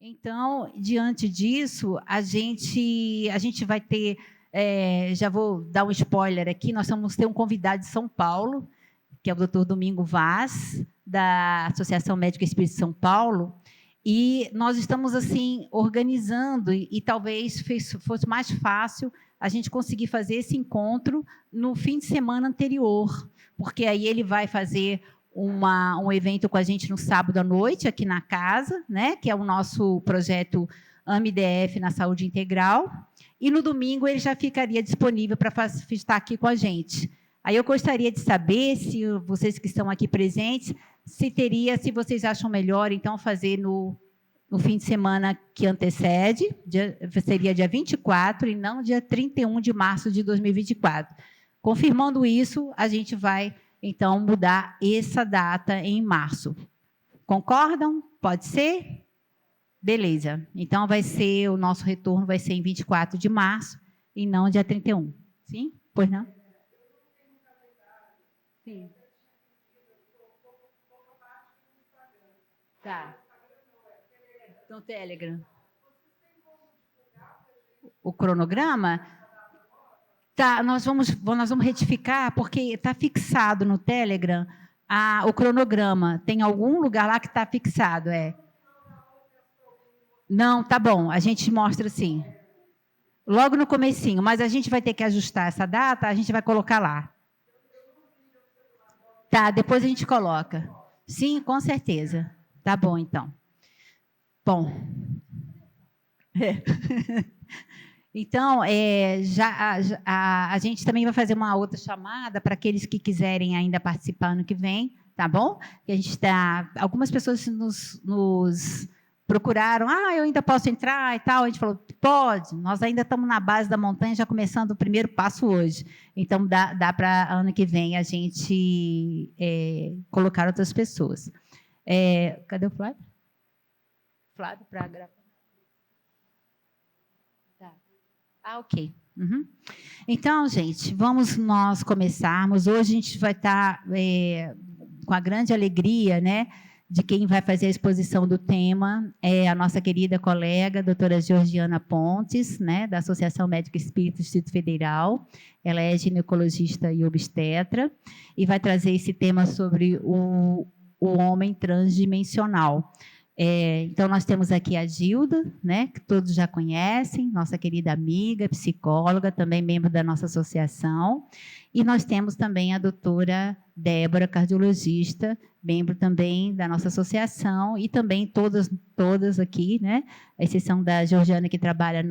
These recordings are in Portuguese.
Então, diante disso, a gente vai ter, já vou dar um spoiler aqui, nós vamos ter um convidado de São Paulo, que é o Dr. Domingo Vaz, da Associação Médica Espírita de São Paulo, e nós estamos assim organizando, e talvez fosse mais fácil a gente conseguir fazer esse encontro no fim de semana anterior, porque aí ele vai fazer um evento com a gente no sábado à noite, aqui na casa, né, que é o nosso projeto AMIDF na Saúde Integral, e no domingo ele já ficaria disponível para estar aqui com a gente. Aí eu gostaria de saber, se vocês que estão aqui presentes, se vocês acham melhor, então, fazer no fim de semana que antecede, seria dia 24 e não dia 31 de março de 2024. Confirmando isso, a gente vai, então, mudar essa data em março. Concordam? Pode ser? Beleza. Então, o nosso retorno vai ser em 24 de março e não dia 31. Sim? Pois não? Sim. Tá. Então, Telegram. O cronograma? Tá, nós vamos retificar, porque está fixado no Telegram o cronograma. Tem algum lugar lá que está fixado, Não, tá bom, a gente mostra sim. Logo no comecinho, mas a gente vai ter que ajustar essa data, a gente vai colocar lá. Tá, depois a gente coloca. Sim, com certeza. Tá bom, então. Bom. Então, a gente também vai fazer uma outra chamada para aqueles que quiserem ainda participar ano que vem, tá bom? Que a gente algumas pessoas nos procuraram, eu ainda posso entrar e tal. A gente falou, pode, nós ainda estamos na base da montanha, já começando o primeiro passo hoje. Então, dá para ano que vem a gente colocar outras pessoas. Cadê o Flávio? Flávio, para gravar. Ok. Uhum. Então, gente, vamos nós começarmos. Hoje a gente vai estar com a grande alegria, né, de quem vai fazer a exposição do tema, a nossa querida colega, doutora Georgiana Pontes, né, da Associação Médica Espírita do Distrito Federal. Ela é ginecologista e obstetra, e vai trazer esse tema sobre o homem transdimensional. Então, nós temos aqui a Gilda, né, que todos já conhecem, nossa querida amiga, psicóloga, também membro da nossa associação. E nós temos também a doutora Débora, cardiologista, membro também da nossa associação, e também todas aqui, né, a exceção da Georgiana, que trabalha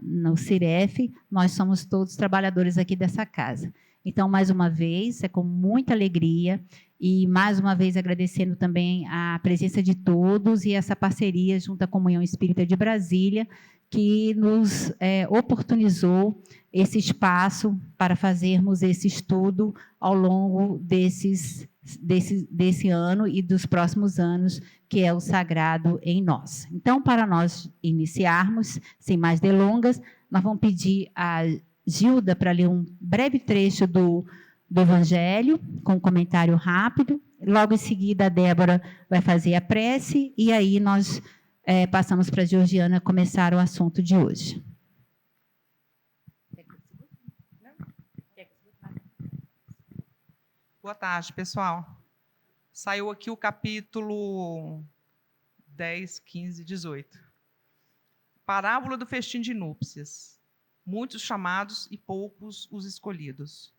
no CIREF, nós somos todos trabalhadores aqui dessa casa. Então, mais uma vez, é com muita alegria, e, mais uma vez, agradecendo também a presença de todos e essa parceria junto à Comunhão Espírita de Brasília, que nos oportunizou esse espaço para fazermos esse estudo ao longo desse ano e dos próximos anos, que é o Sagrado em Nós. Então, para nós iniciarmos, sem mais delongas, nós vamos pedir a Gilda para ler um breve trecho do Evangelho, com um comentário rápido. Logo em seguida, a Débora vai fazer a prece, e aí nós passamos para a Georgiana começar o assunto de hoje. Boa tarde, pessoal. Saiu aqui o capítulo 10, 15, 18. Parábola do festim de núpcias. Muitos chamados e poucos os escolhidos.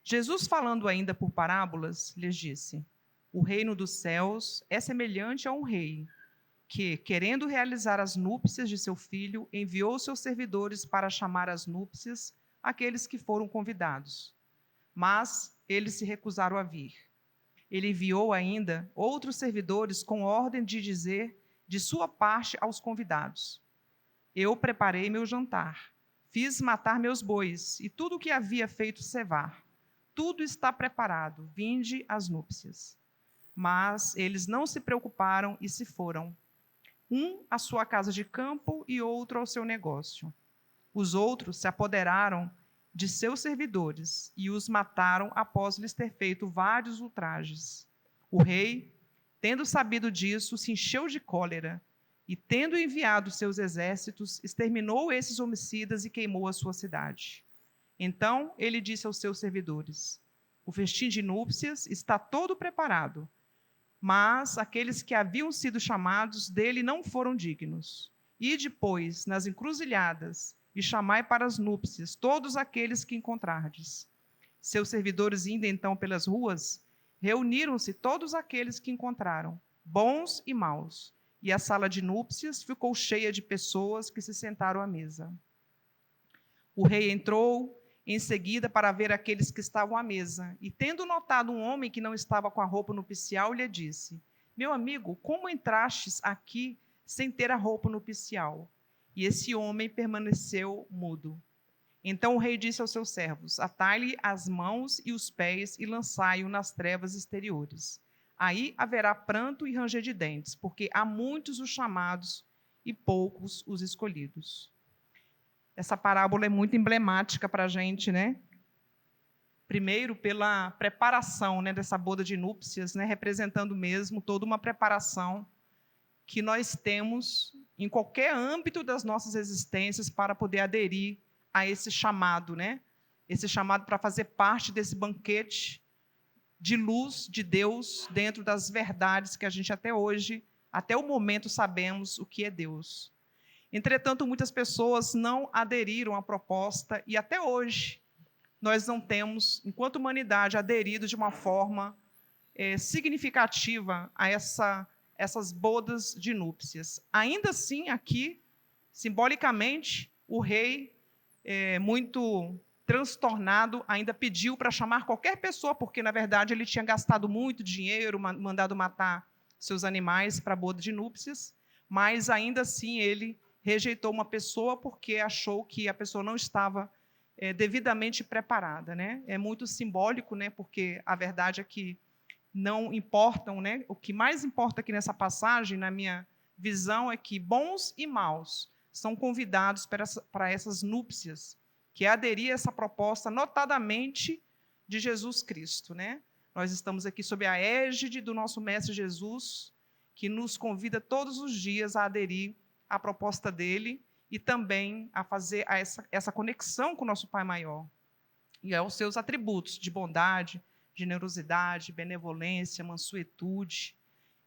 Jesus, falando ainda por parábolas, lhes disse: o reino dos céus é semelhante a um rei que, querendo realizar as núpcias de seu filho, enviou seus servidores para chamar às núpcias aqueles que foram convidados. Mas eles se recusaram a vir. Ele enviou ainda outros servidores com ordem de dizer de sua parte aos convidados: eu preparei meu jantar, fiz matar meus bois e tudo o que havia feito cevar. Tudo está preparado, vinde às núpcias. Mas eles não se preocuparam e se foram. Um à sua casa de campo e outro ao seu negócio. Os outros se apoderaram de seus servidores e os mataram após lhes ter feito vários ultrajes. O rei Tendo sabido disso, se encheu de cólera e, tendo enviado seus exércitos, exterminou esses homicidas e queimou a sua cidade. Então ele disse aos seus servidores: o festim de núpcias está todo preparado, mas aqueles que haviam sido chamados dele não foram dignos. Ide, pois, nas encruzilhadas e chamai para as núpcias todos aqueles que encontrardes. Seus servidores, indo então pelas ruas, reuniram-se todos aqueles que encontraram, bons e maus, e a sala de núpcias ficou cheia de pessoas que se sentaram à mesa. O rei entrou em seguida para ver aqueles que estavam à mesa, e tendo notado um homem que não estava com a roupa nupcial, lhe disse: meu amigo, como entrastes aqui sem ter a roupa nupcial? E esse homem permaneceu mudo. Então o rei disse aos seus servos: atai-lhe as mãos e os pés e lançai-o nas trevas exteriores. Aí haverá pranto e ranger de dentes, porque há muitos os chamados e poucos os escolhidos. Essa parábola é muito emblemática para a gente, né? Primeiro, pela preparação, né, dessa boda de núpcias, né, representando mesmo toda uma preparação que nós temos em qualquer âmbito das nossas existências para poder aderir a esse chamado, né? Esse chamado para fazer parte desse banquete de luz de Deus dentro das verdades que a gente até hoje, até o momento, sabemos o que é Deus. Entretanto, muitas pessoas não aderiram à proposta e até hoje nós não temos, enquanto humanidade, aderido de uma forma significativa a essas bodas de núpcias. Ainda assim, aqui, simbolicamente, o rei, muito transtornado, ainda pediu para chamar qualquer pessoa, porque, na verdade, ele tinha gastado muito dinheiro, mandado matar seus animais para a boda de núpcias, mas, ainda assim, ele rejeitou uma pessoa porque achou que a pessoa não estava devidamente preparada, né? É muito simbólico, né? Porque a verdade é que não importam, né? O que mais importa aqui nessa passagem, na minha visão, é que bons e maus são convidados para essas núpcias, que é aderir a essa proposta, notadamente de Jesus Cristo, né? Nós estamos aqui sob a égide do nosso Mestre Jesus, que nos convida todos os dias a aderir à proposta dele e também a fazer essa conexão com o nosso Pai Maior e aos seus atributos de bondade, generosidade, benevolência, mansuetude.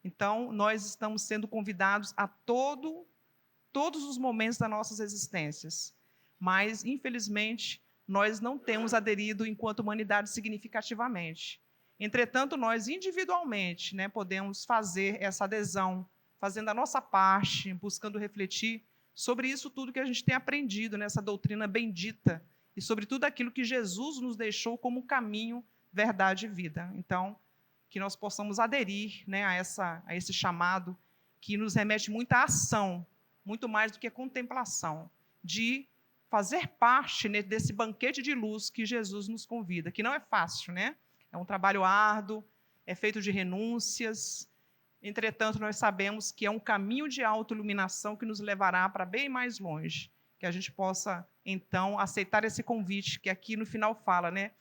Então, nós estamos sendo convidados a todos os momentos das nossas existências, mas, infelizmente, nós não temos aderido enquanto humanidade significativamente. Entretanto, nós individualmente, né, podemos fazer essa adesão, fazendo a nossa parte, buscando refletir sobre isso tudo que a gente tem aprendido nessa doutrina bendita e sobre tudo aquilo que Jesus nos deixou como caminho, verdade e vida. Então, que nós possamos aderir, né, a esse chamado que nos remete muito à ação, muito mais do que a contemplação, de fazer parte, né, desse banquete de luz que Jesus nos convida, que não é fácil, né? É um trabalho árduo, é feito de renúncias. Entretanto, nós sabemos que é um caminho de autoiluminação que nos levará para bem mais longe. Que a gente possa, então, aceitar esse convite, que aqui no final fala, né?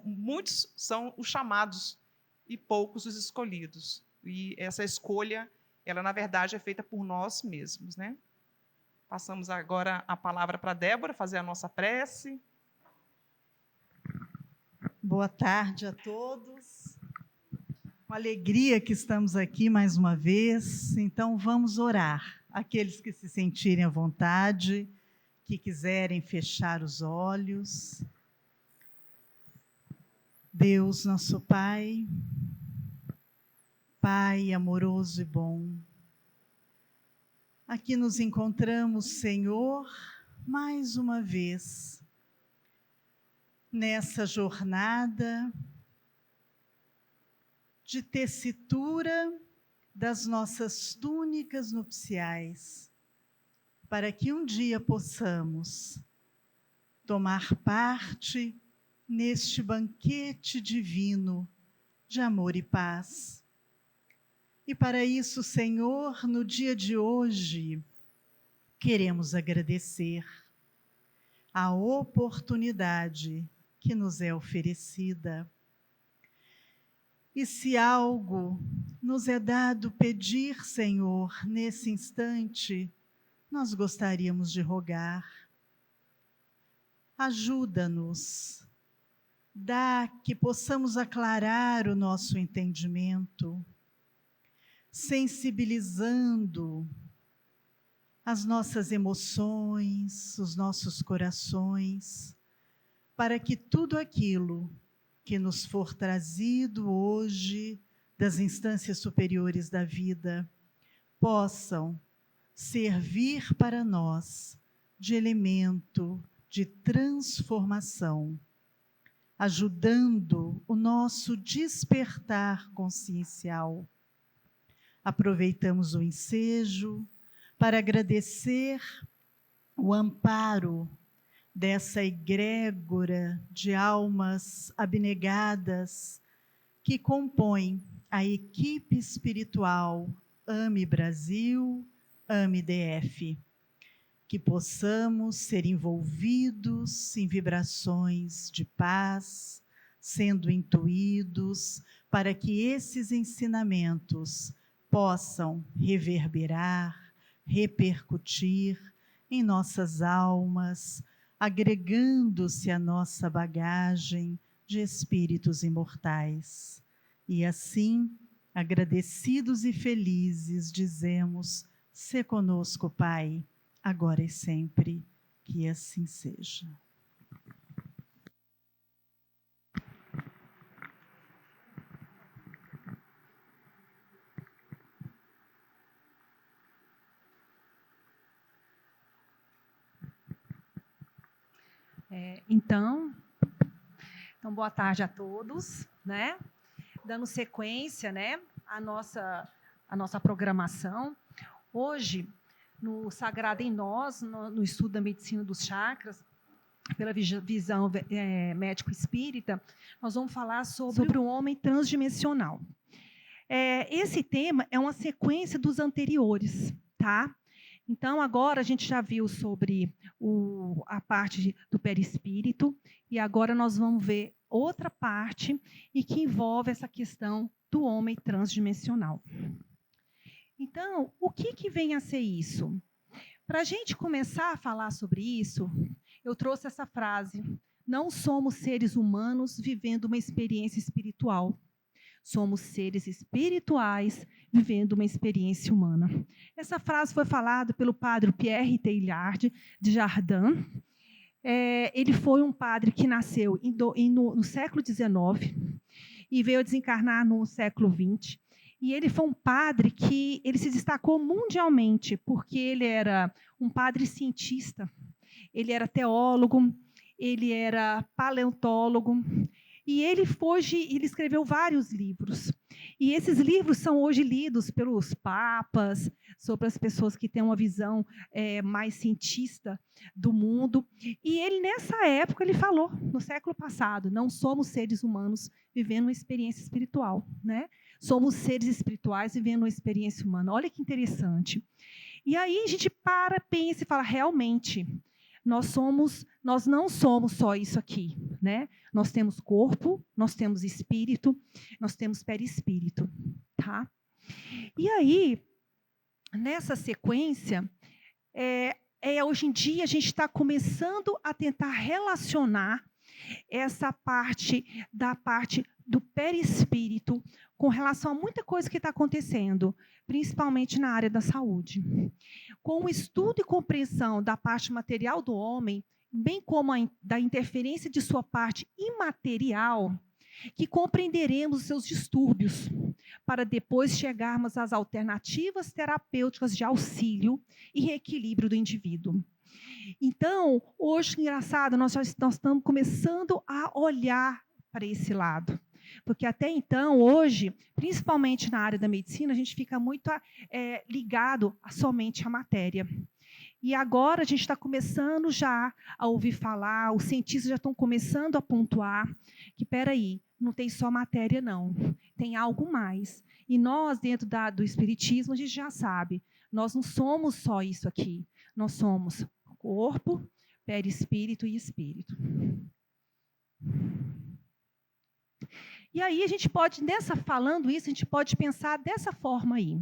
Muitos são os chamados e poucos os escolhidos. E essa escolha, ela, na verdade, é feita por nós mesmos, né? Passamos agora a palavra para a Débora, fazer a nossa prece. Boa tarde a todos. Com alegria que estamos aqui mais uma vez. Então, vamos orar. Aqueles que se sentirem à vontade, que quiserem fechar os olhos. Deus, nosso Pai, Pai amoroso e bom, aqui nos encontramos, Senhor, mais uma vez, nessa jornada de tessitura das nossas túnicas nupciais, para que um dia possamos tomar parte neste banquete divino de amor e paz. E para isso, Senhor, no dia de hoje, queremos agradecer a oportunidade que nos é oferecida. E se algo nos é dado pedir, Senhor, nesse instante, nós gostaríamos de rogar. Ajuda-nos, dá que possamos aclarar o nosso entendimento, sensibilizando as nossas emoções, os nossos corações, para que tudo aquilo que nos for trazido hoje das instâncias superiores da vida possam servir para nós de elemento de transformação, ajudando o nosso despertar consciencial. Aproveitamos o ensejo para agradecer o amparo dessa egrégora de almas abnegadas que compõem a equipe espiritual AME Brasil, AME DF. Que possamos ser envolvidos em vibrações de paz, sendo intuídos para que esses ensinamentos possam reverberar, repercutir em nossas almas, agregando-se à nossa bagagem de espíritos imortais. E assim, agradecidos e felizes, dizemos: sê conosco, Pai, agora e sempre, que assim seja. Então, boa tarde a todos, né? Dando sequência, né, à nossa programação. Hoje, no Sagrado em Nós, no estudo da medicina dos chakras, pela visão médico-espírita, nós vamos falar sobre o homem transdimensional. Esse tema é uma sequência dos anteriores, tá? Então, agora a gente já viu sobre a parte do perispírito, e agora nós vamos ver outra parte e que envolve essa questão do homem transdimensional. Então, o que vem a ser isso? Para a gente começar a falar sobre isso, eu trouxe essa frase: não somos seres humanos vivendo uma experiência espiritual. Somos seres espirituais vivendo uma experiência humana. Essa frase foi falada pelo padre Pierre Teilhard de Chardin. Ele foi um padre que nasceu no século XIX e veio a desencarnar no século XX. E ele foi um padre que ele se destacou mundialmente, porque ele era um padre cientista, ele era teólogo, ele era paleontólogo, e ele escreveu vários livros. E esses livros são hoje lidos pelos papas, sobre as pessoas que têm uma visão mais cientista do mundo. E ele, nessa época, ele falou, no século passado, não somos seres humanos vivendo uma experiência espiritual, né? Somos seres espirituais vivendo uma experiência humana. Olha que interessante. E aí a gente pensa e fala, realmente, nós não somos só isso aqui, né? Nós temos corpo, nós temos espírito, nós temos perispírito, tá? E aí, nessa sequência, hoje em dia a gente está começando a tentar relacionar essa parte do perispírito com relação a muita coisa que está acontecendo, principalmente na área da saúde. Com o estudo e compreensão da parte material do homem, bem como da interferência de sua parte imaterial, que compreenderemos os seus distúrbios, para depois chegarmos às alternativas terapêuticas de auxílio e reequilíbrio do indivíduo. Então, hoje, engraçado, nós estamos começando a olhar para esse lado. Porque até então, hoje, principalmente na área da medicina, a gente fica muito ligado somente à matéria. E agora a gente está começando já a ouvir falar, os cientistas já estão começando a pontuar que, peraí, não tem só matéria, não. Tem algo mais. E nós, dentro do espiritismo, a gente já sabe, nós não somos só isso aqui. Nós somos corpo, perispírito e espírito. E aí a gente pode, falando isso, a gente pode pensar dessa forma aí,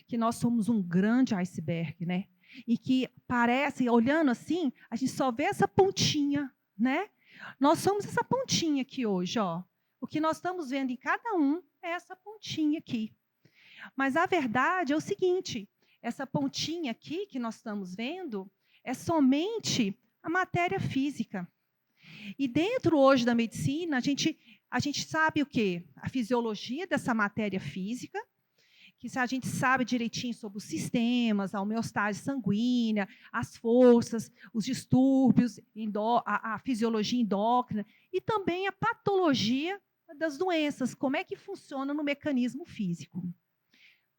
que nós somos um grande iceberg, né? E que parece, olhando assim, a gente só vê essa pontinha, né? Nós somos essa pontinha aqui hoje, ó. O que nós estamos vendo em cada um é essa pontinha aqui. Mas a verdade é o seguinte, essa pontinha aqui que nós estamos vendo é somente a matéria física. E dentro hoje da medicina, a gente sabe o quê? A fisiologia dessa matéria física, que se a gente sabe direitinho sobre os sistemas, a homeostase sanguínea, as forças, os distúrbios, a fisiologia endócrina e também a patologia das doenças, como é que funciona no mecanismo físico.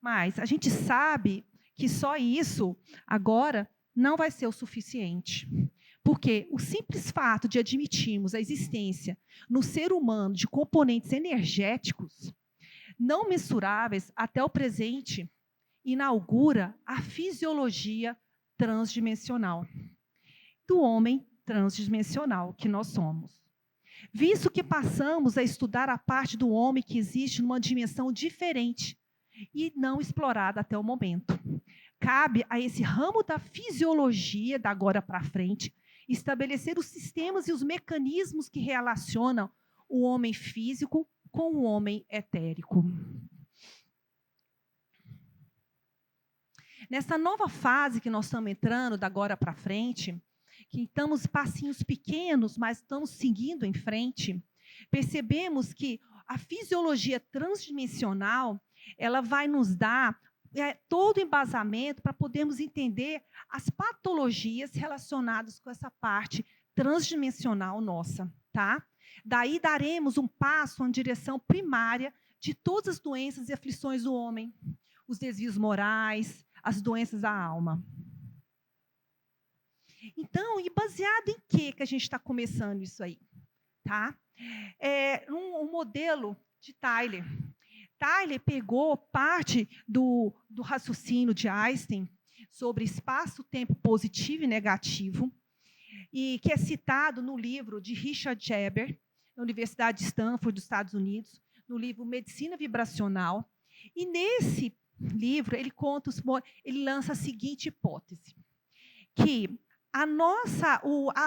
Mas a gente sabe que só isso agora não vai ser o suficiente. Porque o simples fato de admitirmos a existência no ser humano de componentes energéticos não mensuráveis até o presente inaugura a fisiologia transdimensional do homem transdimensional que nós somos. Visto que passamos a estudar a parte do homem que existe numa dimensão diferente e não explorada até o momento. Cabe a esse ramo da fisiologia, da agora para frente, estabelecer os sistemas e os mecanismos que relacionam o homem físico com o homem etérico. Nessa nova fase que nós estamos entrando, da agora para frente, que estamos passinhos pequenos, mas estamos seguindo em frente, percebemos que a fisiologia transdimensional, ela vai nos dar todo o embasamento para podermos entender as patologias relacionadas com essa parte transdimensional nossa, tá? Daí daremos um passo em direção primária de todas as doenças e aflições do homem, os desvios morais, as doenças da alma. Então, e baseado em que a gente está começando isso aí? Tá? Um modelo de Tyler. Tyler pegou parte do raciocínio de Einstein sobre espaço-tempo positivo e negativo, e que é citado no livro de Richard Eber, na Universidade de Stanford, dos Estados Unidos, no livro Medicina Vibracional. E nesse livro ele lança a seguinte hipótese, que a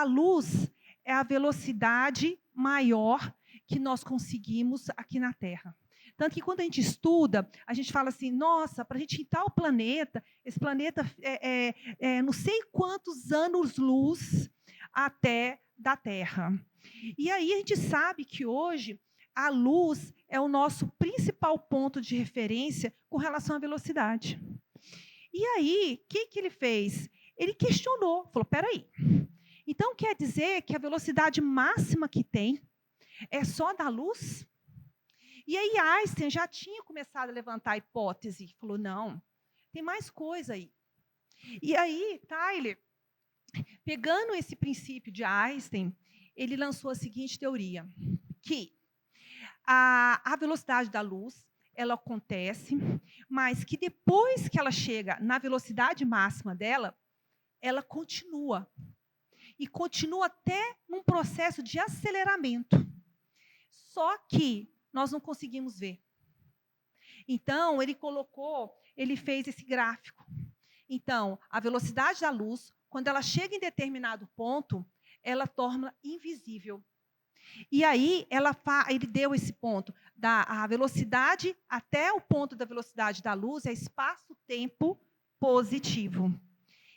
luz é a velocidade maior que nós conseguimos aqui na Terra. Tanto que quando a gente estuda, a gente fala assim, nossa, para a gente ir em tal planeta, esse planeta não sei quantos anos-luz até da Terra. E aí a gente sabe que hoje a luz é o nosso principal ponto de referência com relação à velocidade. E aí, o que ele fez? Ele questionou, falou, peraí, então quer dizer que a velocidade máxima que tem é só da luz? E aí Einstein já tinha começado a levantar a hipótese, falou, não, tem mais coisa aí. E aí, Tyler, pegando esse princípio de Einstein, ele lançou a seguinte teoria, que a velocidade da luz, ela acontece, mas que depois que ela chega na velocidade máxima dela, ela continua. E continua até num processo de aceleramento. Só que nós não conseguimos ver. Então, ele fez esse gráfico. Então, a velocidade da luz, quando ela chega em determinado ponto, ela torna invisível. E aí, ele deu esse ponto, a velocidade até o ponto da velocidade da luz é espaço-tempo positivo.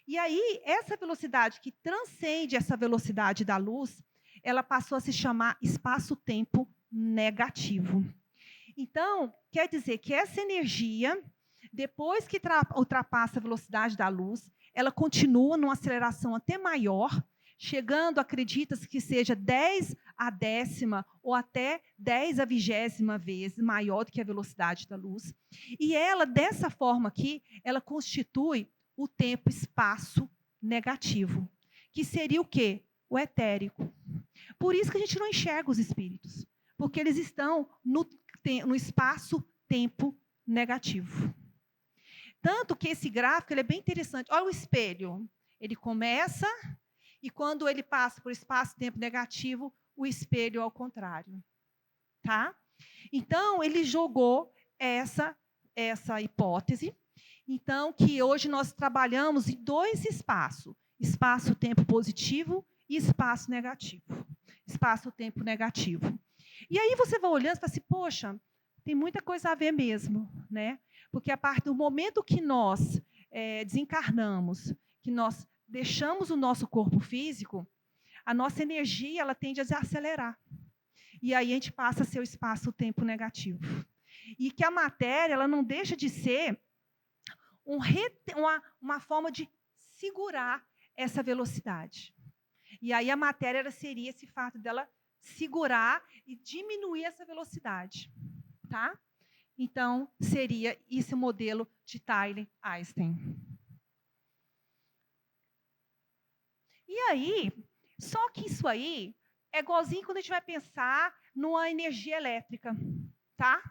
E aí, essa velocidade que transcende essa velocidade da luz, ela passou a se chamar espaço-tempo negativo. Então, quer dizer que essa energia, depois que ultrapassa a velocidade da luz, ela continua numa aceleração até maior, chegando, acredita-se que seja 10 a 10ª ou até 10 a 20ª vez maior do que a velocidade da luz. E ela, dessa forma aqui, ela constitui o tempo-espaço negativo, que seria o quê? O etérico. Por isso que a gente não enxerga os espíritos, porque eles estão no espaço-tempo negativo. Tanto que esse gráfico ele é bem interessante. Olha o espelho. Ele começa e quando ele passa por espaço-tempo negativo, o espelho é ao contrário. Tá? Então, ele jogou essa hipótese. Então, que hoje nós trabalhamos em 2 espaços: espaço-tempo positivo e espaço negativo. Espaço-tempo negativo. E aí você vai olhando e fala assim, poxa, tem muita coisa a ver mesmo, né? Porque a partir do momento que nós desencarnamos, que nós deixamos o nosso corpo físico, a nossa energia ela tende a acelerar. E aí a gente passa a ser o espaço-tempo negativo. E que a matéria ela não deixa de ser uma forma de segurar essa velocidade. E aí a matéria ela seria esse fato dela segurar e diminuir essa velocidade. Tá? Então, seria esse modelo de Tyler Einstein. E aí, só que isso aí é igualzinho quando a gente vai pensar numa energia elétrica, tá?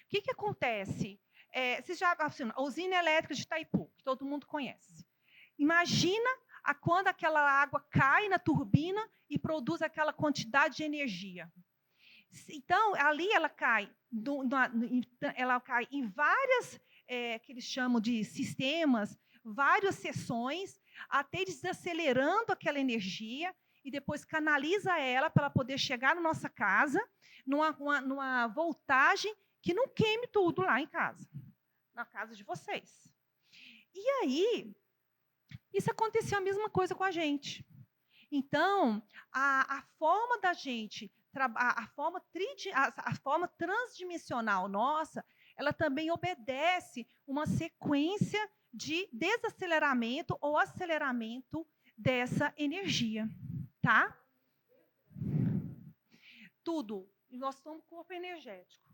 O que acontece? Vocês já a usina elétrica de Itaipu, que todo mundo conhece. Imagina quando aquela água cai na turbina e produz aquela quantidade de energia. Então, ali ela cai em várias, que eles chamam de sistemas, várias seções, até desacelerando aquela energia, e depois canaliza ela para ela poder chegar na nossa casa, numa voltagem que não queime tudo lá em casa, na casa de vocês. E aí, isso aconteceu a mesma coisa com a gente. Então, a forma da gente, a forma transdimensional nossa, ela também obedece uma sequência de desaceleramento ou aceleramento dessa energia, tá? Tudo. E nós somos corpo energético,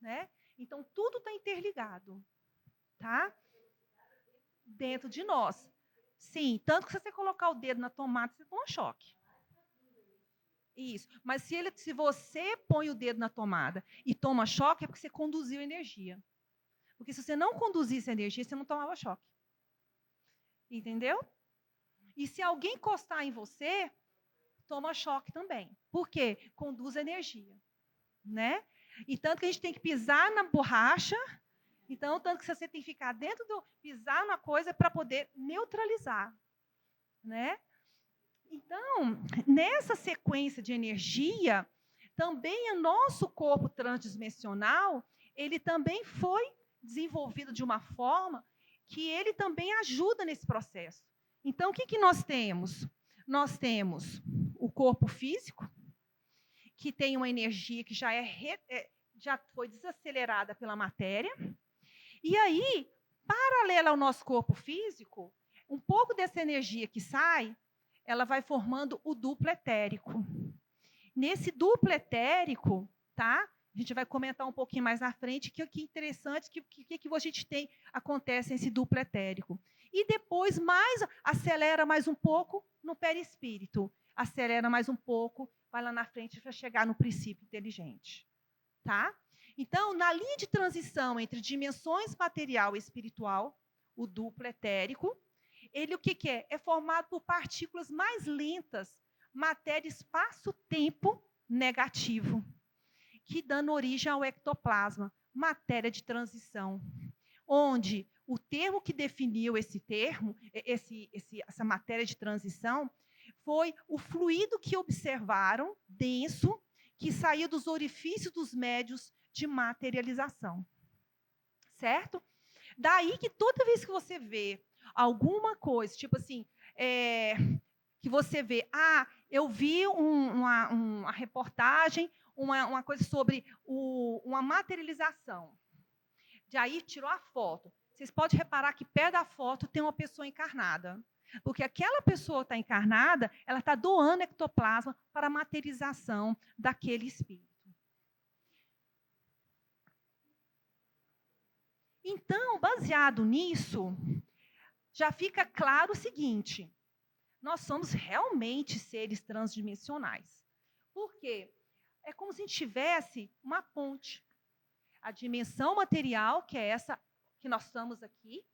né? Então, tudo está interligado, tá? Dentro de nós. Sim, tanto que se você colocar o dedo na tomada, você toma choque. Isso. Mas se você põe o dedo na tomada e toma choque, é porque você conduziu energia. Porque se você não conduzisse a energia, você não tomava choque. Entendeu? E se alguém encostar em você, toma choque também. Por quê? Conduz energia. Né? E tanto que a gente tem que pisar na borracha, então, tanto que você tem que ficar dentro pisar na coisa para poder neutralizar. Né? Então, nessa sequência de energia, também o nosso corpo transdimensional, ele também foi desenvolvido de uma forma que ele também ajuda nesse processo. Então, o que nós temos? Nós temos o corpo físico, que tem uma energia que já foi desacelerada pela matéria. E aí, paralela ao nosso corpo físico, um pouco dessa energia que sai, ela vai formando o duplo etérico. Nesse duplo etérico, tá? A gente vai comentar um pouquinho mais na frente que interessante que a gente tem acontece nesse duplo etérico. E depois acelera mais um pouco no perispírito, acelera mais um pouco, vai lá na frente para chegar no princípio inteligente, tá? Então, na linha de transição entre dimensões material e espiritual, o duplo etérico, ele o que é? É formado por partículas mais lentas, matéria, espaço-tempo negativo, que dando origem ao ectoplasma, matéria de transição, onde o termo que definiu esse termo, essa matéria de transição, foi o fluido que observaram, denso, que saía dos orifícios dos médios de materialização. Certo? Daí que toda vez que você vê alguma coisa, tipo assim, que você vê, eu vi uma reportagem, uma coisa sobre uma materialização. De aí tirou a foto. Vocês podem reparar que perto da foto tem uma pessoa encarnada. Porque aquela pessoa está encarnada, ela está doando ectoplasma para a materialização daquele espírito. Então, baseado nisso, já fica claro o seguinte: nós somos realmente seres transdimensionais. Por quê? É como se a gente tivesse uma ponte. A dimensão material, que é essa que nós estamos aqui,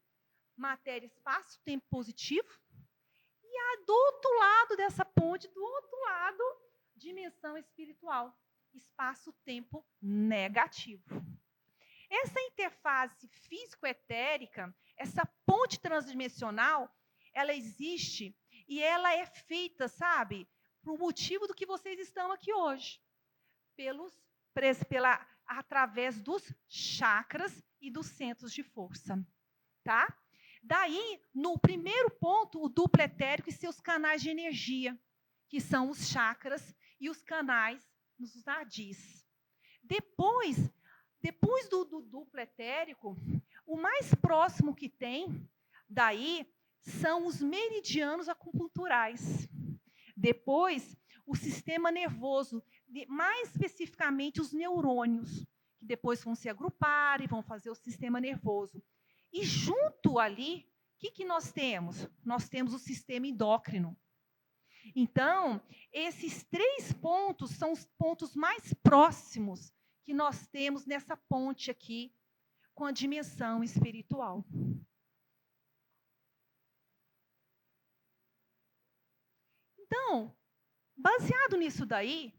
matéria, espaço, tempo positivo, e do outro lado dessa ponte, do outro lado, dimensão espiritual. espaço-tempo negativo. Essa interface físico-etérica, essa ponte transdimensional, ela existe e ela é feita, sabe, por motivo do que vocês estão aqui hoje, através dos chakras e dos centros de força, tá? Daí, no primeiro ponto, o duplo etérico e seus canais de energia, que são os chakras e os canais nos nadis. Depois do duplo etérico, o mais próximo que tem daí são os meridianos acupunturais. Depois, o sistema nervoso, mais especificamente os neurônios, que depois vão se agrupar e vão fazer o sistema nervoso. E junto ali, o que nós temos? Nós temos o sistema endócrino. Então, esses 3 pontos são os pontos mais próximos que nós temos nessa ponte aqui com a dimensão espiritual. Então, baseado nisso daí,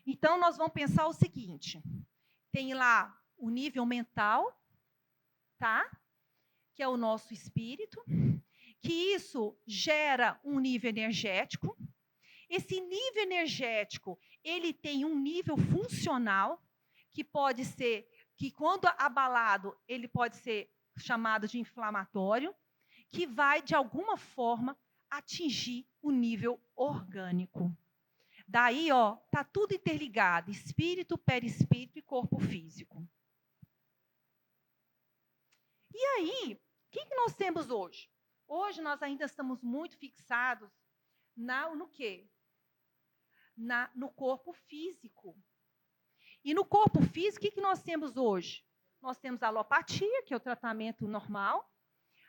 então nós vamos pensar o seguinte: tem lá o nível mental, tá? Que é o nosso espírito, que isso gera um nível energético. Esse nível energético, ele tem um nível funcional, que pode ser, que quando abalado, ele pode ser chamado de inflamatório, que vai, de alguma forma, atingir o nível orgânico. Daí, ó, tá tudo interligado: espírito, perispírito e corpo físico. E aí, o que nós temos hoje? Hoje nós ainda estamos muito fixados no quê? No corpo físico. E no corpo físico, o que nós temos hoje? Nós temos a alopatia, que é o tratamento normal,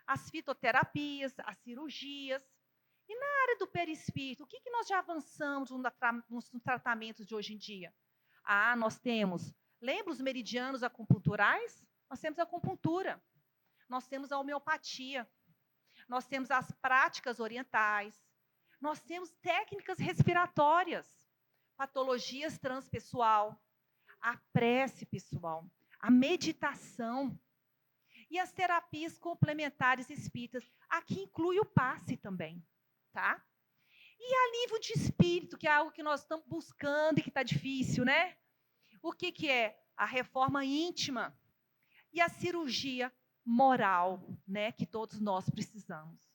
as fitoterapias, as cirurgias. E na área do perispírito, o que nós já avançamos nos tratamentos de hoje em dia? Nós temos, lembra os meridianos acupunturais? Nós temos a acupuntura, nós temos a homeopatia, nós temos as práticas orientais, nós temos técnicas respiratórias, patologias transpessoal, a prece pessoal, a meditação e as terapias complementares espíritas. Aqui inclui o passe também, tá? E a nível de espírito, que é algo que nós estamos buscando e que está difícil, né? O que é? A reforma íntima e a cirurgia moral, né? Que todos nós precisamos.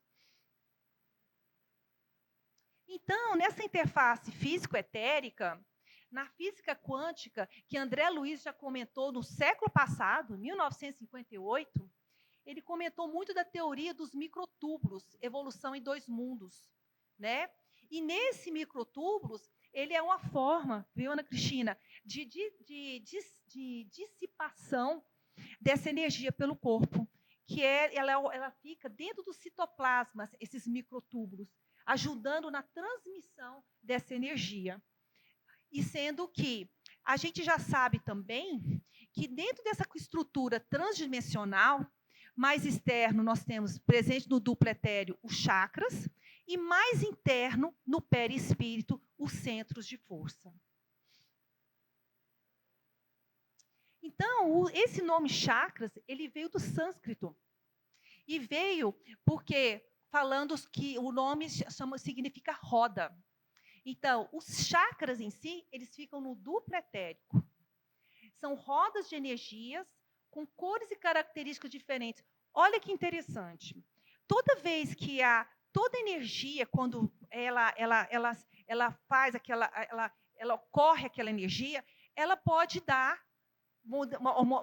Então, nessa interface físico-etérica, na física quântica, que André Luiz já comentou no século passado, 1958, ele comentou muito da teoria dos microtúbulos, evolução em 2 mundos, né? E nesse microtúbulos, ele é uma forma, viu, Ana Cristina, de dissipação dessa energia pelo corpo, que ela fica dentro do citoplasma, esses microtúbulos, ajudando na transmissão dessa energia. E sendo que a gente já sabe também que dentro dessa estrutura transdimensional, mais externo nós temos presente no duplo etéreo os chakras e mais interno no perispírito os centros de força. Então, esse nome chakras, ele veio do sânscrito. E veio porque falando que o nome significa roda. Então, os chakras em si, eles ficam no duplo etérico. São rodas de energias com cores e características diferentes. Olha que interessante. Toda vez que toda energia, quando ela faz ela ocorre aquela energia, ela pode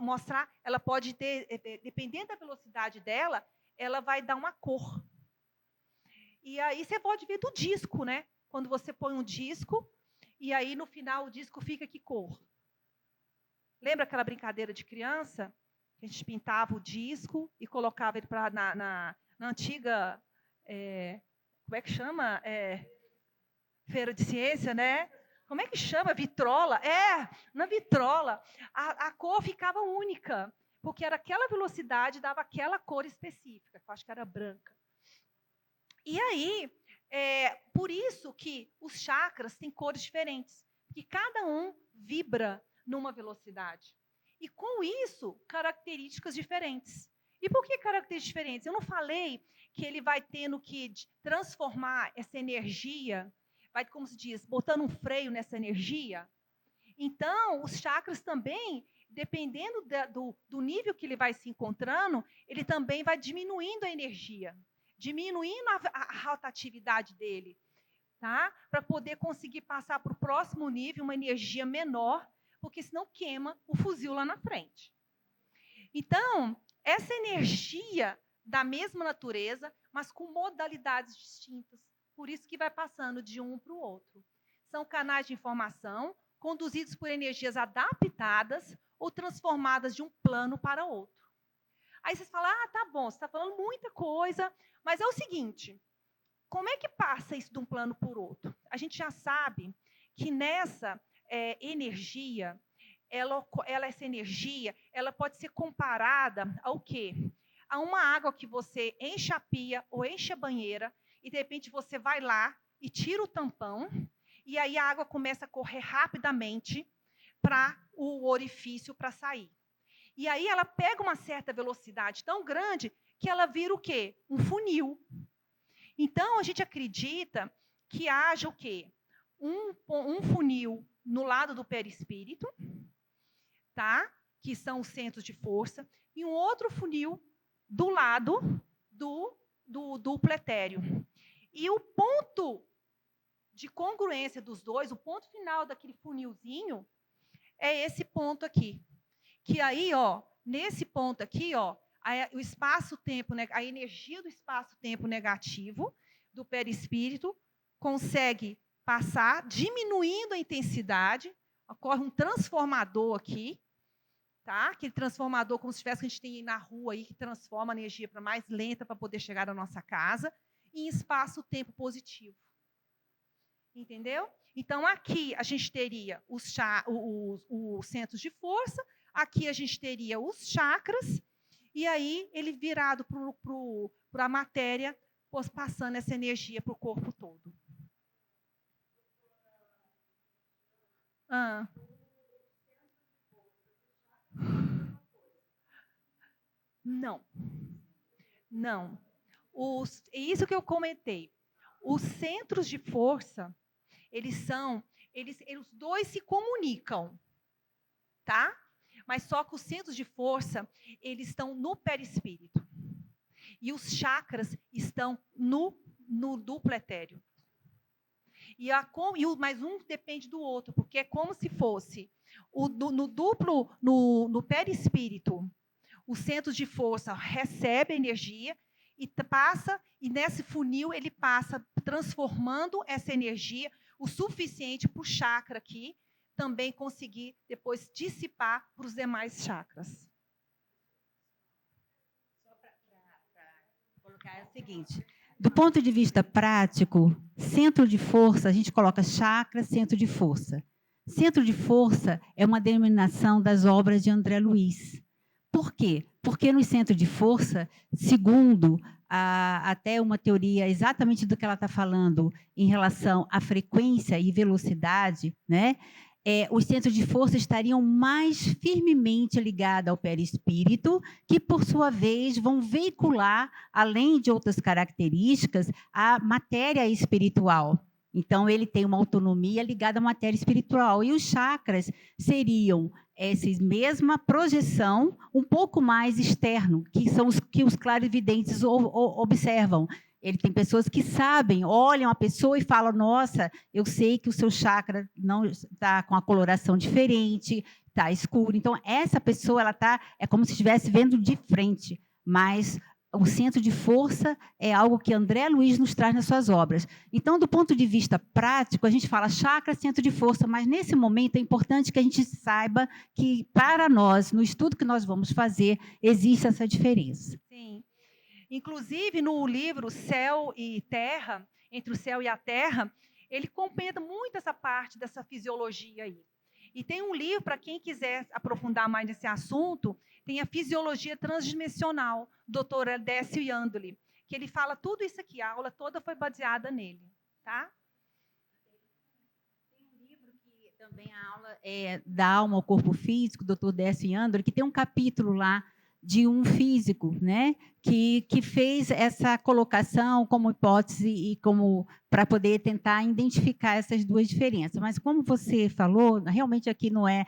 mostrar, ela pode ter, dependendo da velocidade dela, ela vai dar uma cor. E aí você pode ver do disco, né? Quando você põe um disco, e aí no final o disco fica que cor? Lembra aquela brincadeira de criança? A gente pintava o disco e colocava ele na antiga, como é que chama? Feira de ciência, né? Como é que chama? Vitrola? Na vitrola. A cor ficava única, porque era aquela velocidade, dava aquela cor específica, que eu acho que era branca. E aí, por isso que os chakras têm cores diferentes, que cada um vibra numa velocidade. E com isso, características diferentes. E por que características diferentes? Eu não falei que ele vai tendo que transformar essa energia, vai, como se diz, botando um freio nessa energia. Então, os chakras também, dependendo do nível que ele vai se encontrando, ele também vai diminuindo a energia, diminuindo a rotatividade dele, tá? Para poder conseguir passar para o próximo nível uma energia menor, porque senão queima o fuzil lá na frente. Então, essa energia da mesma natureza, mas com modalidades distintas. Por isso que vai passando de um para o outro. São canais de informação conduzidos por energias adaptadas ou transformadas de um plano para outro. Aí vocês falam, tá bom, você está falando muita coisa, mas é o seguinte, como é que passa isso de um plano para o outro? A gente já sabe que nessa energia, essa energia, ela pode ser comparada ao quê? A uma água que você enche a pia ou enche a banheira e, de repente, você vai lá e tira o tampão e aí a água começa a correr rapidamente para o orifício para sair. E aí ela pega uma certa velocidade tão grande que ela vira o quê? Um funil. Então, a gente acredita que haja o quê? Um funil no lado do perispírito, tá? Que são os centros de força, e um outro funil do lado do pletério. E o ponto de congruência dos dois, o ponto final daquele funilzinho, é esse ponto aqui. Que aí, ó, nesse ponto aqui, ó, o espaço-tempo, a energia do espaço-tempo negativo do perispírito consegue passar, diminuindo a intensidade, ocorre um transformador aqui, tá? Aquele transformador, como se tivesse que a gente tem na rua aí, que transforma a energia para mais lenta para poder chegar à nossa casa, em espaço-tempo positivo. Entendeu? Então, aqui a gente teria os centros de força, aqui a gente teria os chakras, e aí ele virado para a matéria, passando essa energia para o corpo todo. Não. Não. Isso que eu comentei. Os centros de força, os dois se comunicam, tá? Mas só que os centros de força, eles estão no perispírito. E os chakras estão no duplo etéreo. Mas um depende do outro, porque é como se fosse no perispírito, os centros de força recebem energia e passa, e nesse funil ele passa transformando essa energia o suficiente para o chakra aqui também conseguir depois dissipar para os demais chakras. Só para colocar é o seguinte, do ponto de vista prático, centro de força, a gente coloca chakra, centro de força. Centro de força é uma denominação das obras de André Luiz. Por quê? Porque no centro de força, segundo até uma teoria exatamente do que ela está falando em relação à frequência e velocidade, né? Os centros de força estariam mais firmemente ligados ao perispírito, que, por sua vez, vão veicular, além de outras características, a matéria espiritual. Então, ele tem uma autonomia ligada à matéria espiritual. E os chakras seriam essa mesma projeção, um pouco mais externo, que são os que os clarividentes observam. Ele tem pessoas que sabem, olham a pessoa e falam, nossa, eu sei que o seu chakra não está com a coloração diferente, está escuro. Então, essa pessoa, é como se estivesse vendo de frente, mas o centro de força é algo que André Luiz nos traz nas suas obras. Então, do ponto de vista prático, a gente fala chakra, centro de força, mas nesse momento é importante que a gente saiba que, para nós, no estudo que nós vamos fazer, existe essa diferença. Sim. Inclusive, no livro Céu e Terra, Entre o Céu e a Terra, ele compreende muito essa parte dessa fisiologia aí. E tem um livro, para quem quiser aprofundar mais nesse assunto, tem a Fisiologia Transdimensional, do Dr. Décio Yandoli, que ele fala tudo isso aqui, a aula toda foi baseada nele. Tá? Tem um livro que também a aula fala da alma ao corpo físico, o Dr. Décio Andor, que tem um capítulo lá de um físico, né, que fez essa colocação como hipótese e como para poder tentar identificar essas duas diferenças. Mas como você falou, realmente aqui não é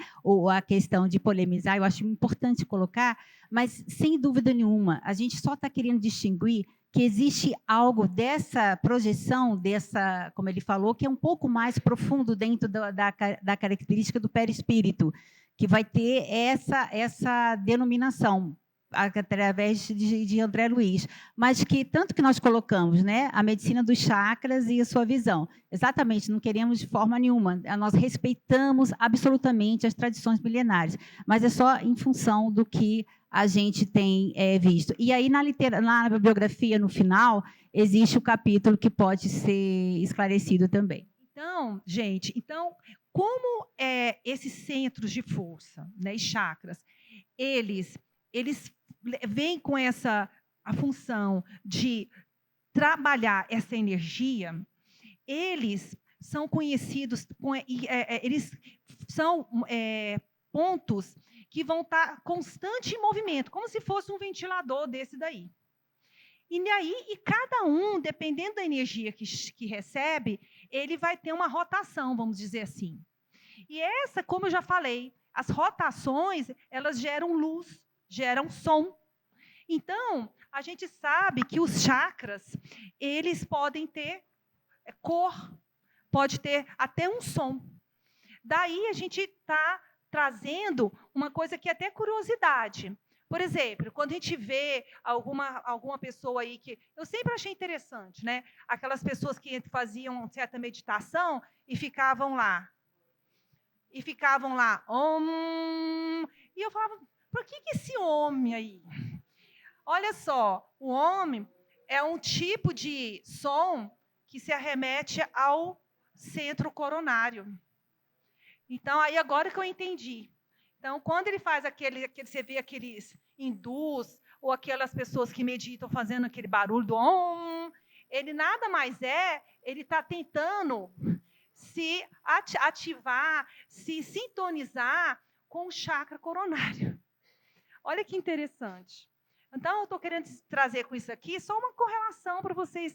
a questão de polemizar, eu acho importante colocar, mas sem dúvida nenhuma, a gente só está querendo distinguir que existe algo dessa projeção, dessa, como ele falou, que é um pouco mais profundo dentro da característica do perispírito, que vai ter essa denominação através de André Luiz, mas que tanto que nós colocamos, né, a medicina dos chakras e a sua visão. Exatamente, não queremos de forma nenhuma, nós respeitamos absolutamente as tradições milenares, mas é só em função do que a gente tem visto. E aí, na bibliografia, no final, existe o capítulo que pode ser esclarecido também. Então, gente, como esses centros de força, né, e chakras, eles vêm com a função de trabalhar essa energia, eles são conhecidos, eles são pontos que vão estar constante em movimento, como se fosse um ventilador desse daí. E cada um, dependendo da energia que recebe, ele vai ter uma rotação, vamos dizer assim. E essa, como eu já falei, as rotações, elas geram luz, geram som. Então, a gente sabe que os chakras, eles podem ter cor, pode ter até um som. Daí a gente está trazendo uma coisa que é até curiosidade. Por exemplo, quando a gente vê alguma pessoa aí que... Eu sempre achei interessante, né? Aquelas pessoas que faziam certa meditação e ficavam lá. E eu falava, por que esse homem aí? Olha só, o homem é um tipo de som que se arremete ao centro coronário. Então, aí agora que eu entendi. Então, quando ele faz você vê aqueles hindus ou aquelas pessoas que meditam fazendo aquele barulho do om, ele nada mais ele está tentando se ativar, se sintonizar com o chakra coronário. Olha que interessante. Então, eu estou querendo trazer com isso aqui só uma correlação para vocês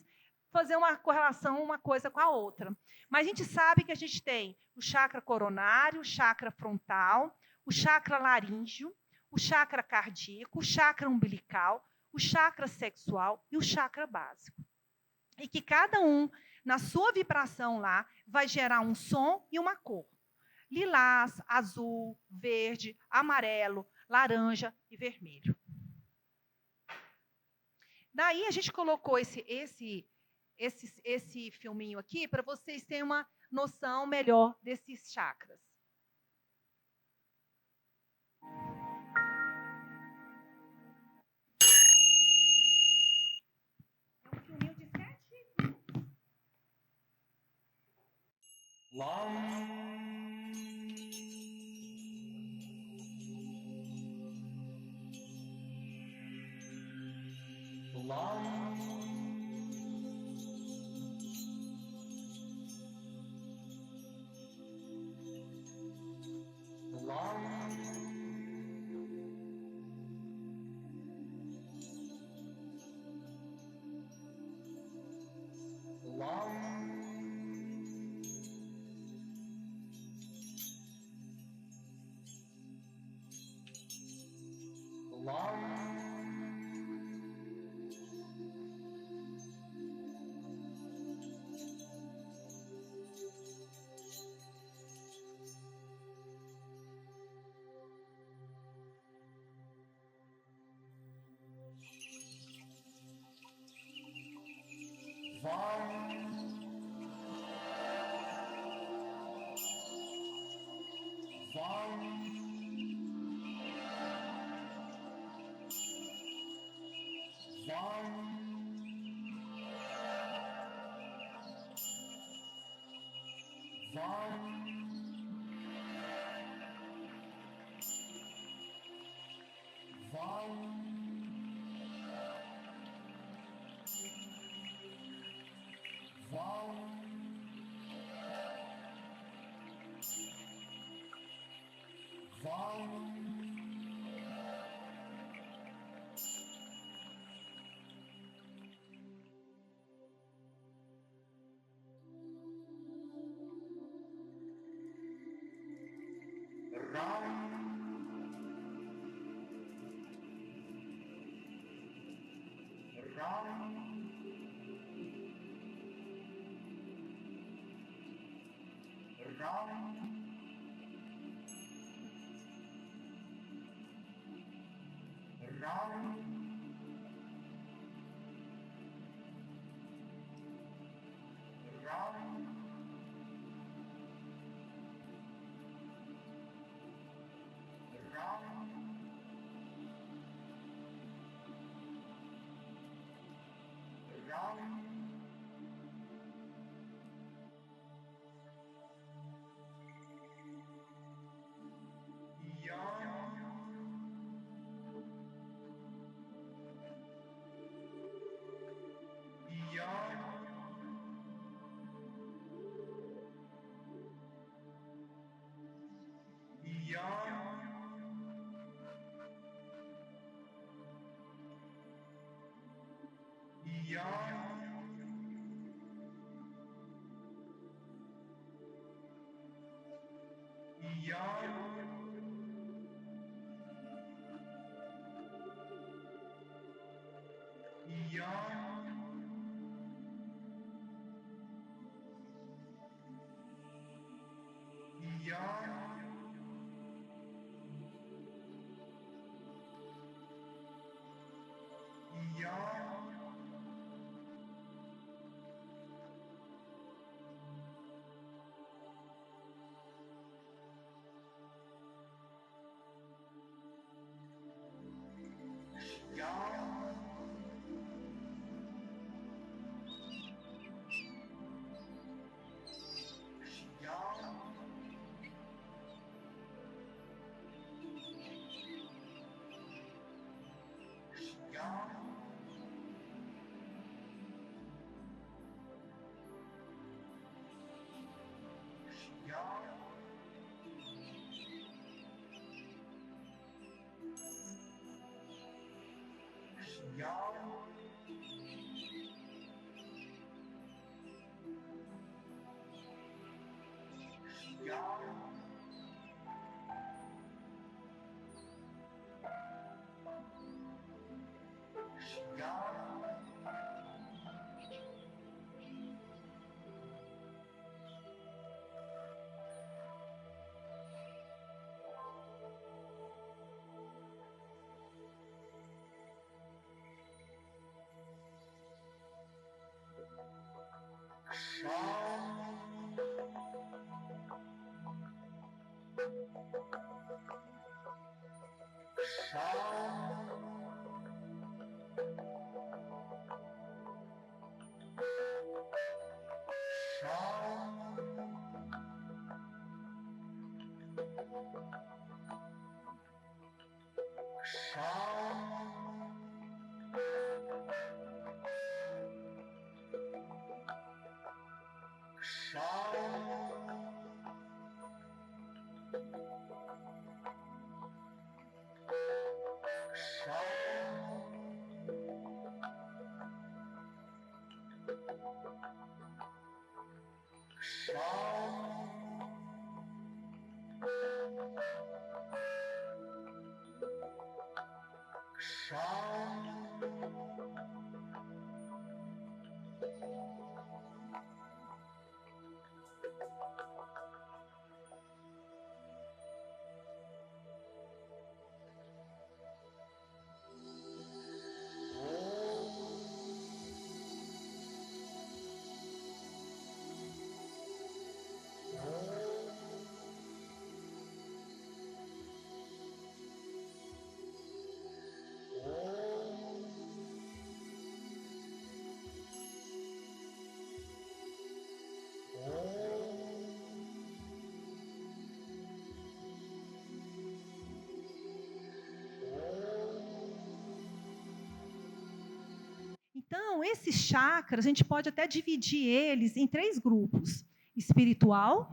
fazer uma correlação uma coisa com a outra. Mas a gente sabe que a gente tem o chakra coronário, o chakra frontal, o chakra laríngeo, o chakra cardíaco, o chakra umbilical, o chakra sexual e o chakra básico. E que cada um, na sua vibração lá, vai gerar um som e uma cor. Lilás, azul, verde, amarelo, laranja e vermelho. Daí a gente colocou esse filminho aqui para vocês terem uma noção melhor desses chakras. É um filminho de 7 minutos. Então, esses chakras, a gente pode até dividir eles em 3 grupos: espiritual,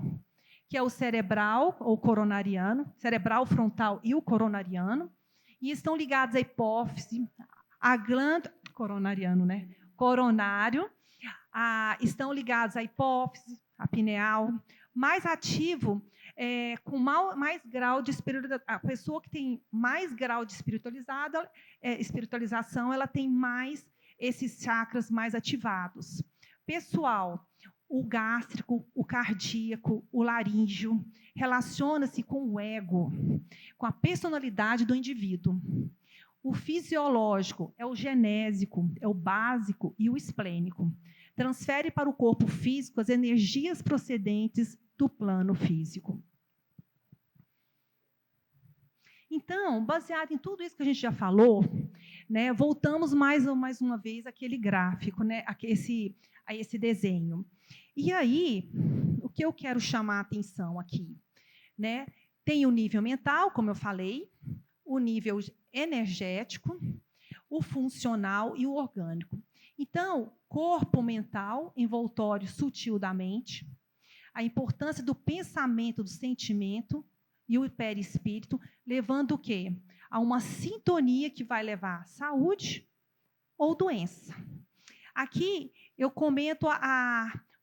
que é o cerebral ou coronariano, cerebral frontal e o coronariano, e estão ligados à hipófise, à glândula coronariano, né? Coronário, estão ligados à hipófise, à pineal, mais ativo, com mais grau de espiritualização. A pessoa que tem mais grau de espiritualização, ela tem mais esses chakras mais ativados. Pessoal, o gástrico, o cardíaco, o laríngeo, relaciona-se com o ego, com a personalidade do indivíduo. O fisiológico é o genésico, é o básico e o esplênico. Transfere para o corpo físico as energias procedentes do plano físico. Então, baseado em tudo isso que a gente já falou, né, voltamos mais uma vez àquele gráfico, né, a esse desenho. E aí, o que eu quero chamar a atenção aqui? Né, tem o nível mental, como eu falei, o nível energético, o funcional e o orgânico. Então, corpo mental, envoltório sutil da mente, a importância do pensamento, do sentimento e o perispírito, levando o quê? A uma sintonia que vai levar à saúde ou doença. Aqui eu comento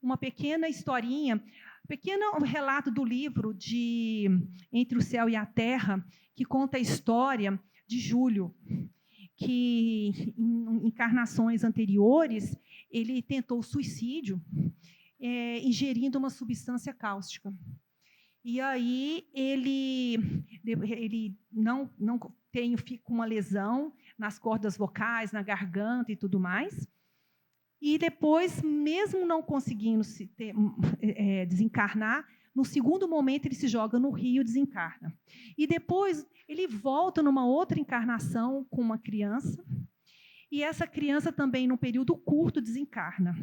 uma pequena historinha, pequeno relato do livro de Entre o Céu e a Terra, que conta a história de Júlio, que em encarnações anteriores ele tentou suicídio, ingerindo uma substância cáustica. E aí ele fica com uma lesão nas cordas vocais, na garganta e tudo mais. E depois, mesmo não conseguindo desencarnar, no segundo momento ele se joga no rio e desencarna. E depois ele volta numa outra encarnação com uma criança, e essa criança também, num período curto, desencarna.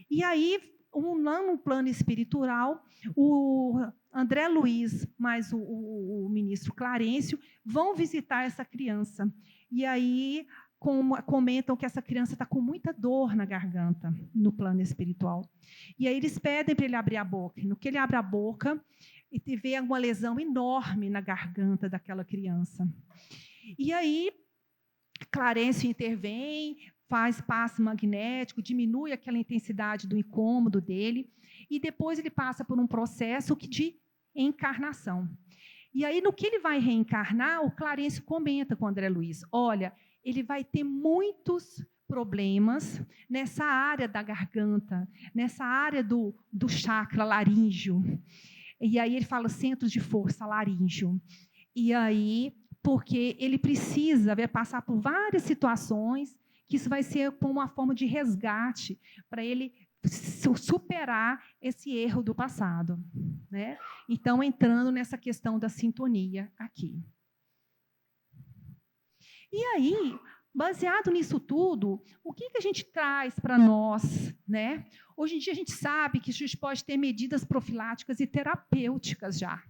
E aí, no plano espiritual, o André Luiz mais o ministro Clarencio vão visitar essa criança. E aí comentam que essa criança está com muita dor na garganta, no plano espiritual. E aí eles pedem para ele abrir a boca. E no que ele abre a boca, ele vê uma lesão enorme na garganta daquela criança. E aí, Clarencio intervém, faz passe magnético, diminui aquela intensidade do incômodo dele, e depois ele passa por um processo de encarnação. E aí, no que ele vai reencarnar, o Clarencio comenta com o André Luiz, olha, ele vai ter muitos problemas nessa área da garganta, nessa área do chakra laríngeo. E aí ele fala centro de força laríngeo. E aí, porque ele vai passar por várias situações, que isso vai ser como uma forma de resgate para ele superar esse erro do passado, né? Então, entrando nessa questão da sintonia aqui. E aí, baseado nisso tudo, o que a gente traz para nós, né? Hoje em dia a gente sabe que a gente pode ter medidas profiláticas e terapêuticas já.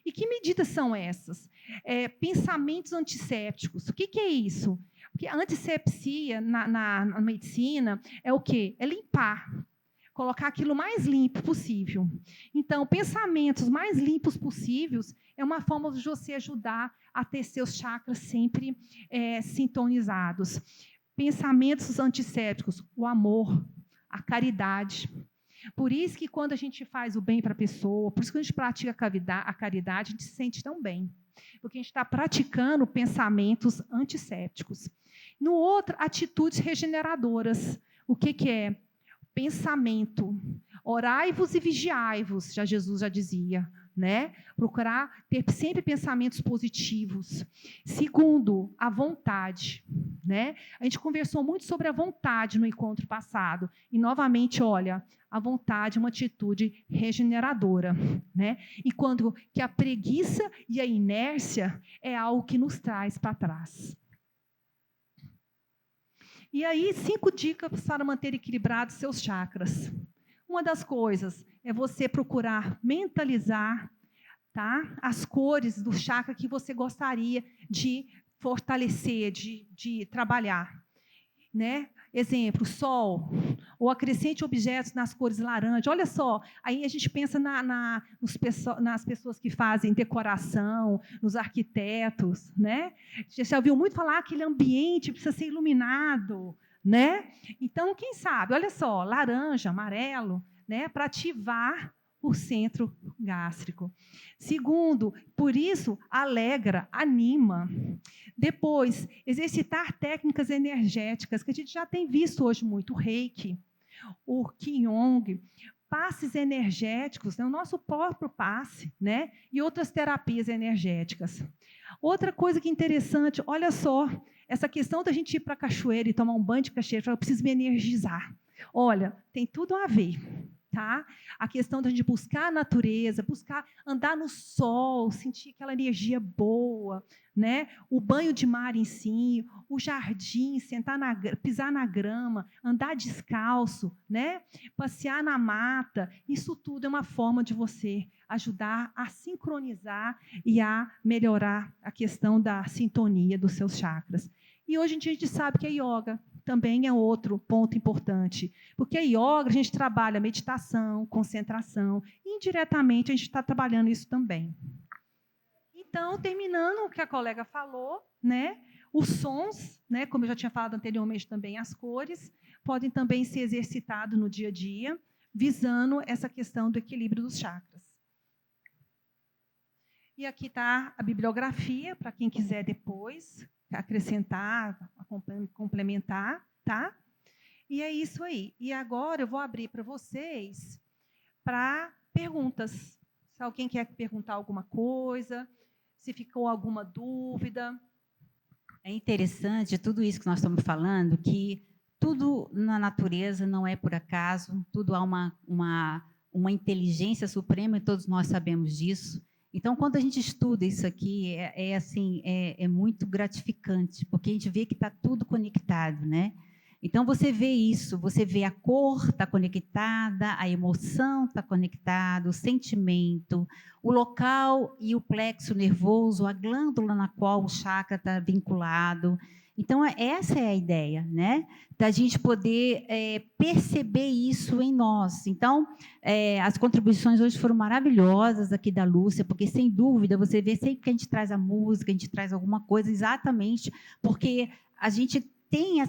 E que medidas são essas? Pensamentos antissépticos. O que é isso? Porque a antisepsia na medicina é o quê? É limpar. Colocar aquilo mais limpo possível. Então, pensamentos mais limpos possíveis é uma forma de você ajudar a ter seus chakras sempre sintonizados. Pensamentos antissépticos, o amor, a caridade. Por isso que quando a gente faz o bem para a pessoa, por isso que a gente pratica a caridade, a gente se sente tão bem. Porque a gente está praticando pensamentos antissépticos. No outro, atitudes regeneradoras. O que é? Pensamento. Orai-vos e vigiai-vos, Jesus já dizia, né? Procurar ter sempre pensamentos positivos. Segundo, a vontade, né? A gente conversou muito sobre a vontade no encontro passado. E, novamente, olha, a vontade é uma atitude regeneradora, né? E quando que a preguiça e a inércia é algo que nos traz para trás. E aí, 5 dicas para manter equilibrados seus chakras. Uma das coisas é você procurar mentalizar, tá, as cores do chakra que você gostaria de fortalecer, de trabalhar. né? Exemplo, sol, ou acrescente objetos nas cores laranja. Olha só, aí a gente pensa nas pessoas que fazem decoração, nos arquitetos, né? Você já ouviu muito falar que aquele ambiente precisa ser iluminado, né? Então, quem sabe, olha só, laranja, amarelo, né? Para ativar o centro gástrico. Segundo, por isso, alegra, anima. Depois, exercitar técnicas energéticas, que a gente já tem visto hoje muito, o Reiki, o Qigong, passes energéticos, né? O nosso próprio passe, né? E outras terapias energéticas. Outra coisa que é interessante, olha só, essa questão da gente ir para a cachoeira e tomar um banho de cachoeira, eu preciso me energizar. Olha, tem tudo a ver. Tá? A questão da gente buscar a natureza, buscar andar no sol, sentir aquela energia boa, né? O banho de mar em si, o jardim, pisar na grama, andar descalço, né? Passear na mata, isso tudo é uma forma de você ajudar a sincronizar e a melhorar a questão da sintonia dos seus chakras. E hoje em dia a gente sabe que a yoga também é outro ponto importante, porque a yoga, a gente trabalha meditação, concentração, e indiretamente a gente está trabalhando isso também. Então, terminando o que a colega falou, né, os sons, né, como eu já tinha falado anteriormente também, as cores, podem também ser exercitados no dia a dia, visando essa questão do equilíbrio dos chakras. E aqui está a bibliografia, para quem quiser depois acrescentar, complementar, tá? E é isso aí. E agora eu vou abrir para vocês para perguntas. Se alguém quer perguntar alguma coisa, se ficou alguma dúvida. É interessante tudo isso que nós estamos falando, que tudo na natureza não é por acaso, tudo há uma inteligência suprema e todos nós sabemos disso. Então, quando a gente estuda isso aqui, é muito gratificante, porque a gente vê que está tudo conectado, né? Então, você vê isso, você vê a cor está conectada, a emoção está conectada, o sentimento, o local e o plexo nervoso, a glândula na qual o chakra está vinculado. Então, essa é a ideia, né? Da gente poder perceber isso em nós. Então, as contribuições hoje foram maravilhosas aqui da Lúcia, porque, sem dúvida, você vê sempre que a gente traz a música, a gente traz alguma coisa, exatamente porque a gente tem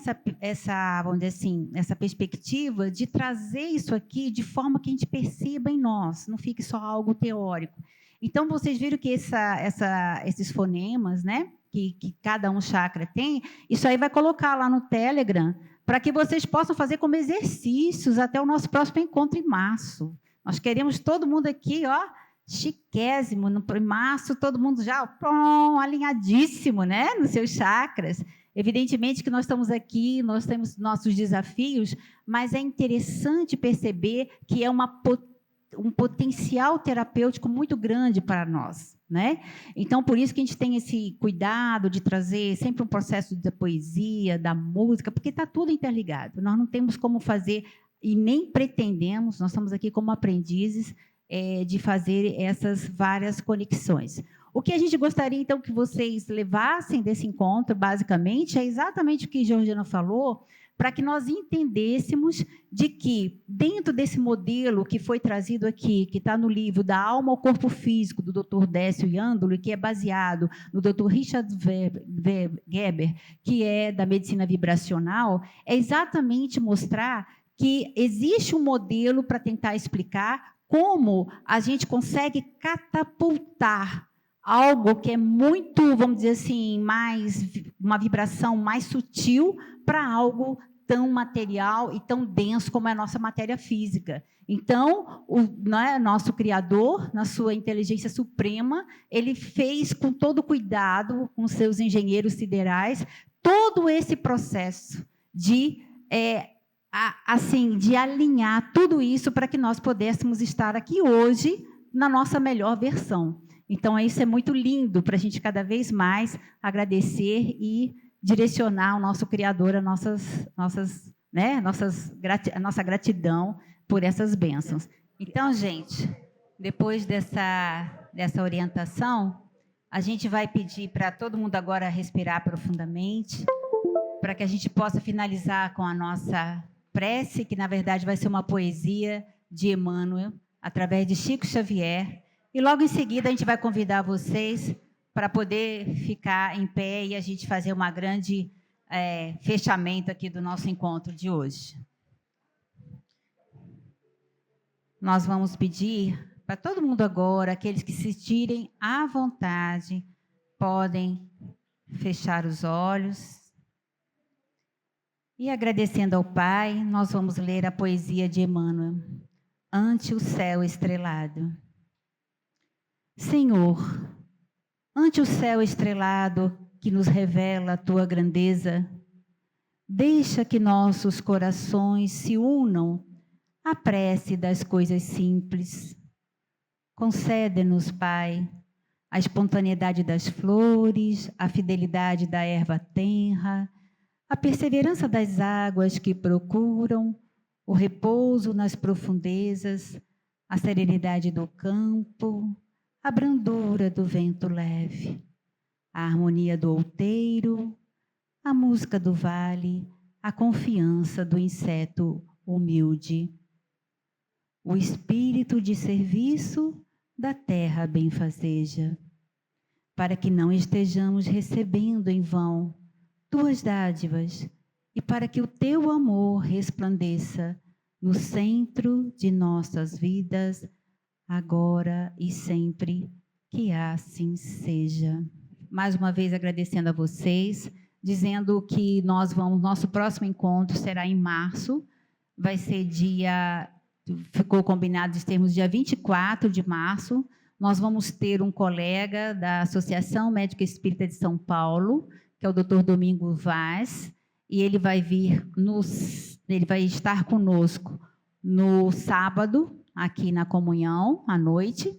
vamos dizer assim, essa perspectiva de trazer isso aqui de forma que a gente perceba em nós, não fique só algo teórico. Então, vocês viram que esses fonemas, né, que cada um chakra tem, isso aí vai colocar lá no Telegram, para que vocês possam fazer como exercícios até o nosso próximo encontro em março. Nós queremos todo mundo aqui, ó, chiquésimo, em março, todo mundo já alinhadíssimo, né, nos seus chakras. Evidentemente que nós estamos aqui, nós temos nossos desafios, mas é interessante perceber que é um potencial terapêutico muito grande para nós, né? Então, por isso que a gente tem esse cuidado de trazer sempre um processo da poesia, da música, porque está tudo interligado. Nós não temos como fazer, e nem pretendemos, nós estamos aqui como aprendizes, de fazer essas várias conexões. O que a gente gostaria, então, que vocês levassem desse encontro, basicamente, é exatamente o que a Georgiana falou, para que nós entendêssemos de que, dentro desse modelo que foi trazido aqui, que está no livro Da Alma ao Corpo Físico, do Dr. Décio Iandolo, e que é baseado no Dr. Richard Geber, que é da medicina vibracional, é exatamente mostrar que existe um modelo para tentar explicar como a gente consegue catapultar algo que é muito, vamos dizer assim, uma vibração mais sutil para algo tão material e tão denso como é a nossa matéria física. Então, nosso Criador, na sua inteligência suprema, ele fez com todo cuidado, com seus engenheiros siderais, todo esse processo de alinhar tudo isso para que nós pudéssemos estar aqui hoje na nossa melhor versão. Então, isso é muito lindo para a gente cada vez mais agradecer e direcionar o nosso Criador a nossa gratidão por essas bênçãos. Então, gente, depois dessa orientação, a gente vai pedir para todo mundo agora respirar profundamente, para que a gente possa finalizar com a nossa prece, que na verdade vai ser uma poesia de Emmanuel, através de Chico Xavier. E logo em seguida a gente vai convidar vocês para poder ficar em pé e a gente fazer uma grande fechamento aqui do nosso encontro de hoje. Nós vamos pedir para todo mundo agora, aqueles que se sentirem à vontade, podem fechar os olhos. E agradecendo ao Pai, nós vamos ler a poesia de Emmanuel, Ante o Céu Estrelado. Senhor, ante o céu estrelado que nos revela a tua grandeza, deixa que nossos corações se unam à prece das coisas simples. Concede-nos, Pai, a espontaneidade das flores, a fidelidade da erva tenra, a perseverança das águas que procuram, o repouso nas profundezas, a serenidade do campo, a brandura do vento leve, a harmonia do outeiro, a música do vale, a confiança do inseto humilde, o espírito de serviço da terra benfazeja, para que não estejamos recebendo em vão tuas dádivas e para que o teu amor resplandeça no centro de nossas vidas, agora e sempre, que assim seja. Mais uma vez agradecendo a vocês, dizendo que nosso próximo encontro será em março, vai ser ficou combinado de termos dia 24 de março, nós vamos ter um colega da Associação Médica Espírita de São Paulo, que é o Dr. Domingo Vaz, e ele vai estar conosco no sábado, aqui na comunhão, à noite,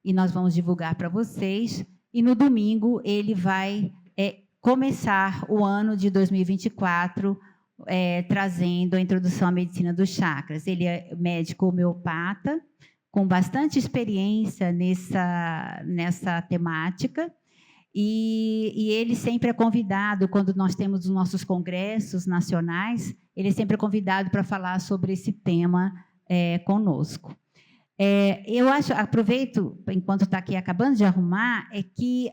e nós vamos divulgar para vocês. E no domingo ele vai começar o ano de 2024 trazendo a introdução à medicina dos chakras. Ele é médico homeopata, com bastante experiência nessa temática, e ele sempre é convidado, quando nós temos os nossos congressos nacionais, ele é sempre convidado para falar sobre esse tema conosco. Eu aproveito, enquanto está aqui acabando de arrumar, que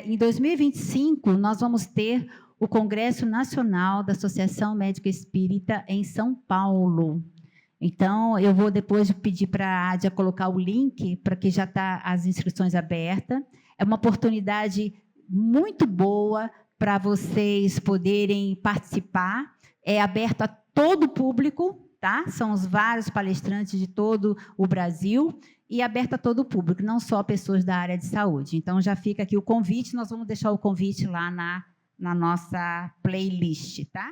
em 2025 nós vamos ter o Congresso Nacional da Associação Médica Espírita em São Paulo. Então, eu vou depois pedir para a Ádia colocar o link, para que já está as inscrições abertas. É uma oportunidade muito boa para vocês poderem participar. É aberto a todo o público, tá? São os vários palestrantes de todo o Brasil e aberto a todo o público, não só pessoas da área de saúde. Então, já fica aqui o convite, nós vamos deixar o convite lá na nossa playlist, tá?